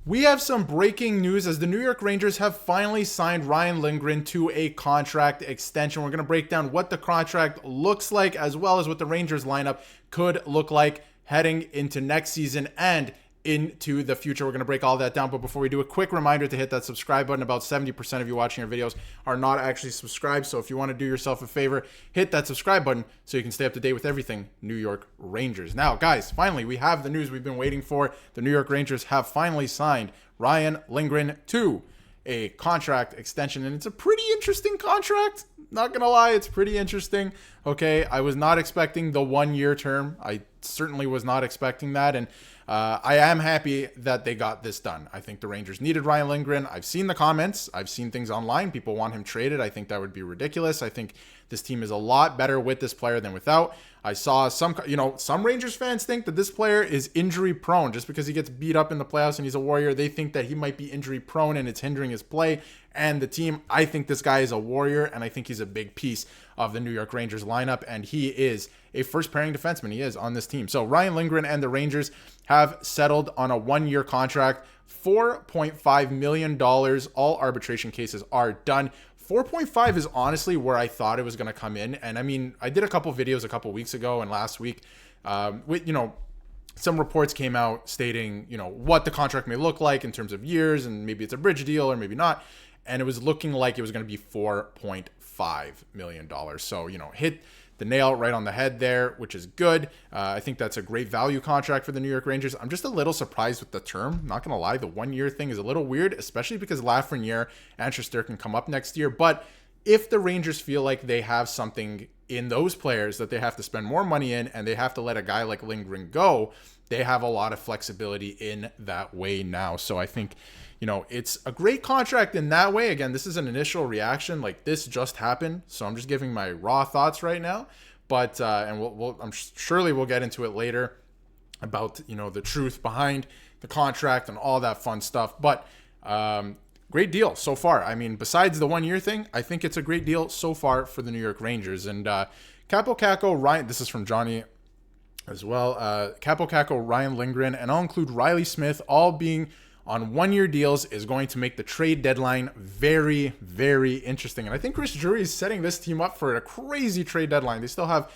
We have some breaking news as the New York Rangers have finally signed Ryan Lindgren to a contract extension. We're going to break down what the contract looks like as well as what the Rangers lineup could look like heading into next season and into the future. We're going to break all that down. But before we do, a quick reminder to hit that subscribe button. About 70% of you watching our videos are not actually subscribed. So if you want to do yourself a favor, hit that subscribe button so you can stay up to date with everything New York Rangers. Now, guys, finally, we have the news we've been waiting for. The New York Rangers have finally signed Ryan Lindgren to a contract extension, and it's a pretty interesting contract. Not gonna lie, it's pretty interesting. Okay, I was not expecting the 1-year term. I certainly was not expecting that, and I am happy that they got this done. I think the Rangers needed Ryan Lindgren. I've seen the comments. I've seen things online. People want him traded. I think that would be ridiculous. I think this team is a lot better with this player than without. I saw some Rangers fans think that this player is injury prone just because he gets beat up in the playoffs and he's a Warrior. They think that he might be injury prone and it's hindering his play and the team. I think this guy is a Warrior, and I think he's a big piece of the New York Rangers lineup, and he is a first pairing defenseman. He is on this team. So Ryan Lindgren and the Rangers have settled on a 1-year contract, $4.5 million. All arbitration cases are done. 4.5 is honestly where I thought it was going to come in. And I mean, I did a couple videos a couple weeks ago and last week with, some reports came out stating, what the contract may look like in terms of years, and maybe it's a bridge deal or maybe not. And it was looking like it was going to be $4.5 million. So, hit the nail right on the head there, which is good. I think that's a great value contract for the New York Rangers. I'm just a little surprised with the term. Not going to lie, the 1-year thing is a little weird, especially because Lafreniere and Shesterkin come up next year. But if the Rangers feel like they have something in those players that they have to spend more money in and they have to let a guy like Lindgren go, they have a lot of flexibility in that way now. So I think, it's a great contract in that way. Again, this is an initial reaction. Like, this just happened, so I'm just giving my raw thoughts right now. But I'm surely we'll get into it later about the truth behind the contract and all that fun stuff. But great deal so far. I mean, besides the 1-year thing, I think it's a great deal so far for the New York Rangers. And Capo Caco, Ryan, this is from Johnny as well. Capo Caco, Ryan Lindgren, and I'll include Riley Smith, all being on 1-year deals, is going to make the trade deadline very, very interesting. And I think Chris Drury is setting this team up for a crazy trade deadline. They still have,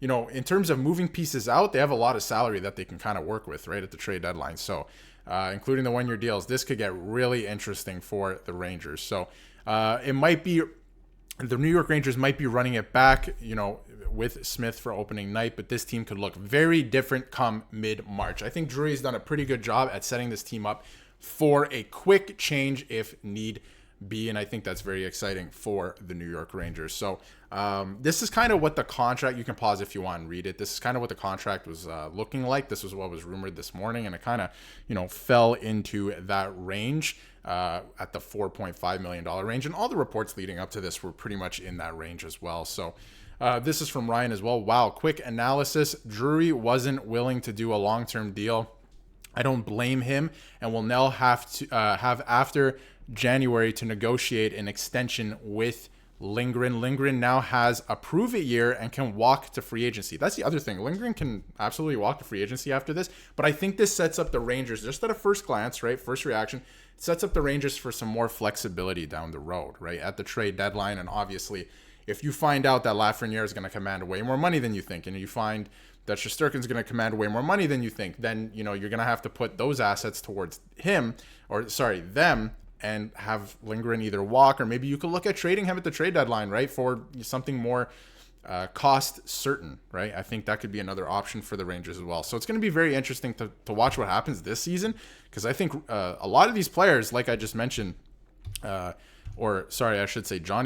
in terms of moving pieces out, they have a lot of salary that they can kind of work with right at the trade deadline. So including the 1-year deals, this could get really interesting for the Rangers. So it might be, the New York Rangers might be running it back, with Smith for opening night, but this team could look very different come mid-March. I think Drury's done a pretty good job at setting this team up for a quick change if need be, and I think that's very exciting for the New York Rangers. So this is kind of what the contract, you can pause if you want and read it. This is kind of what the contract was looking like. This was what was rumored this morning, and it kind of, fell into that range at the $4.5 million range, and all the reports leading up to this were pretty much in that range as well. So this is from Ryan as well. Wow, quick analysis. Drury wasn't willing to do a long-term deal. I don't blame him, and will now have to have after January to negotiate an extension with Lindgren. Lindgren now has a prove-it year and can walk to free agency. That's the other thing. Lindgren can absolutely walk to free agency after this, but I think this sets up the Rangers, just at a first glance, right, first reaction, sets up the Rangers for some more flexibility down the road, right, at the trade deadline. And obviously, if you find out that Lafreniere is going to command way more money than you think, and you find that Shesterkin is going to command way more money than you think, then, you're going to have to put those assets towards them, and have Lindgren either walk, or maybe you could look at trading him at the trade deadline, right, for something more cost certain, right? I think that could be another option for the Rangers as well. So it's going to be very interesting to watch what happens this season, because I think a lot of these players, like I just mentioned, Johnny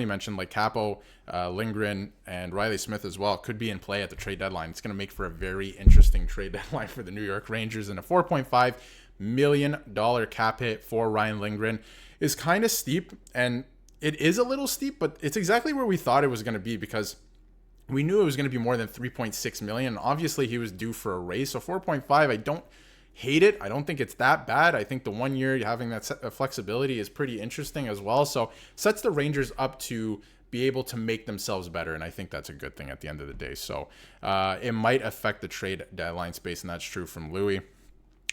mentioned, like Capo, Lindgren, and Riley Smith as well, could be in play at the trade deadline. It's going to make for a very interesting trade deadline for the New York Rangers. And a $4.5 million cap hit for Ryan Lindgren is kind of steep, and it is a little steep, but it's exactly where we thought it was going to be, because we knew it was going to be more than $3.6 million. Obviously, he was due for a raise, so 4.5, I don't hate it. I don't think it's that bad. I think the 1 year having that flexibility is pretty interesting as well. So sets the Rangers up to be able to make themselves better, and I think that's a good thing at the end of the day. So it might affect the trade deadline space, and that's true from Louis.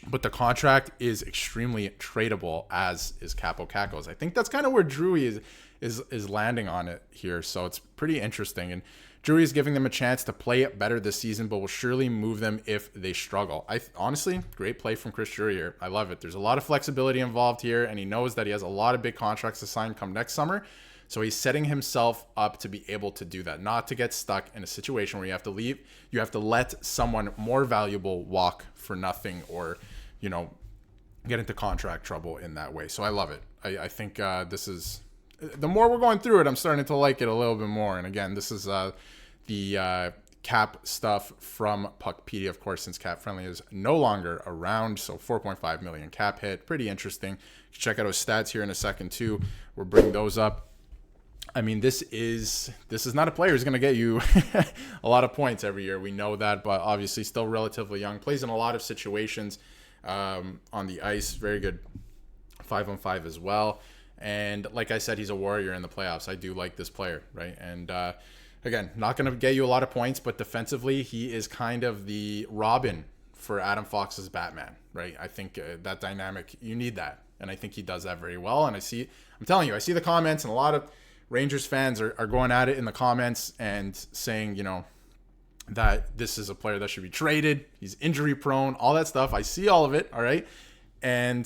but the contract is extremely tradable, as is Capo Caco's. I think that's kind of where Drury is landing on it here. So it's pretty interesting. And Drury is giving them a chance to play better this season, but will surely move them if they struggle. Honestly, great play from Chris Drury here. I love it. There's a lot of flexibility involved here, and he knows that he has a lot of big contracts to sign come next summer. So he's setting himself up to be able to do that, not to get stuck in a situation where you have to leave. You have to let someone more valuable walk for nothing, or, get into contract trouble in that way. So I love it. I think this is, the more we're going through it, I'm starting to like it a little bit more. And again, this is the cap stuff from Puckpedia, of course, since Cap Friendly is no longer around. So 4.5 million cap hit. Pretty interesting. Check out his stats here in a second too. We'll bring those up. I mean, this is not a player who's going to get you a lot of points every year. We know that, but obviously still relatively young. Plays in a lot of situations on the ice. Very good 5-on-5 as well. And like I said, he's a warrior in the playoffs. I do like this player, right? And again, not going to get you a lot of points, but defensively, he is kind of the Robin for Adam Fox's Batman, right? I think that dynamic, you need that. And I think he does that very well. And I'm telling you, I see the comments, and a lot of Rangers fans are going at it in the comments and saying, that this is a player that should be traded. He's injury prone, all that stuff. I see all of it. All right. And,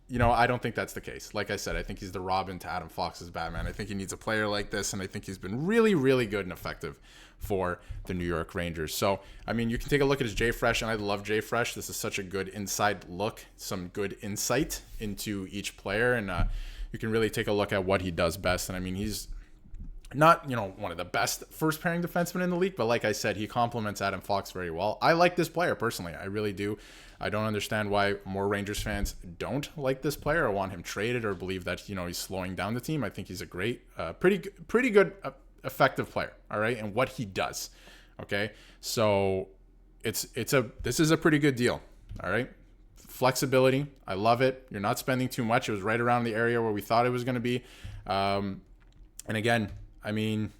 I don't think that's the case. Like I said, I think he's the Robin to Adam Fox's Batman. I think he needs a player like this. And I think he's been really, really good and effective for the New York Rangers. So, I mean, you can take a look at his J-Fresh, and I love J-Fresh. This is such a good inside look, some good insight into each player. And, you can really take a look at what he does best. And I mean, he's not, one of the best first pairing defensemen in the league, but like I said, he complements Adam Fox very well. I like this player personally. I really do. I don't understand why more Rangers fans don't like this player or want him traded or believe that, he's slowing down the team. I think he's a great, pretty good, effective player. All right. And what he does. Okay. So this is a pretty good deal. All right. Flexibility. I love it. You're not spending too much. It was right around the area where we thought it was going to be. And again, I mean,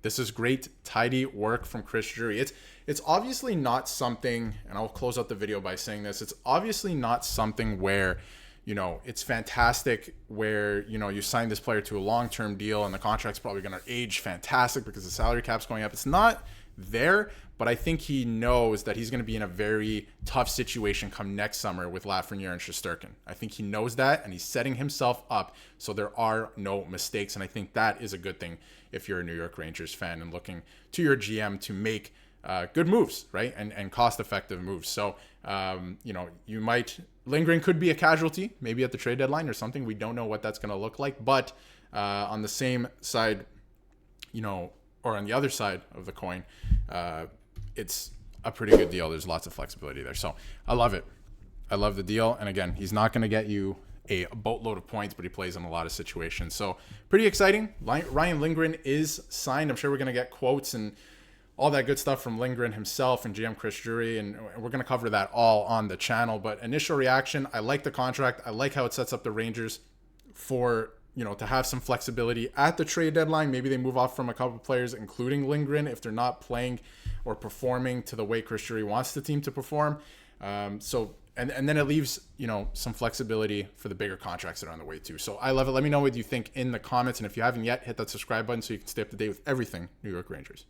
this is great, tidy work from Chris Drury. It's obviously not something, and I'll close out the video by saying this, it's obviously not something where, it's fantastic where, you sign this player to a long-term deal and the contract's probably going to age fantastic because the salary cap's going up. It's not there, but I think he knows that he's going to be in a very tough situation come next summer with Lafreniere and Shesterkin. I think he knows that, and he's setting himself up so there are no mistakes, and I think that is a good thing if you're a New York Rangers fan and looking to your GM to make good moves, right, and cost-effective moves. So, Lindgren could be a casualty, maybe at the trade deadline or something. We don't know what that's going to look like, but on the same side, or on the other side of the coin, it's a pretty good deal. There's lots of flexibility there. So I love it. I love the deal. And again, he's not going to get you a boatload of points, but he plays in a lot of situations. So pretty exciting. Ryan Lindgren is signed. I'm sure we're going to get quotes and all that good stuff from Lindgren himself and GM Chris Drury, and we're going to cover that all on the channel. But initial reaction, I like the contract. I like how it sets up the Rangers for to have some flexibility at the trade deadline. Maybe they move off from a couple of players, including Lindgren, if they're not playing or performing to the way Chris Drury wants the team to perform. And then it leaves, some flexibility for the bigger contracts that are on the way too. So I love it. Let me know what you think in the comments. And if you haven't yet, hit that subscribe button so you can stay up to date with everything New York Rangers.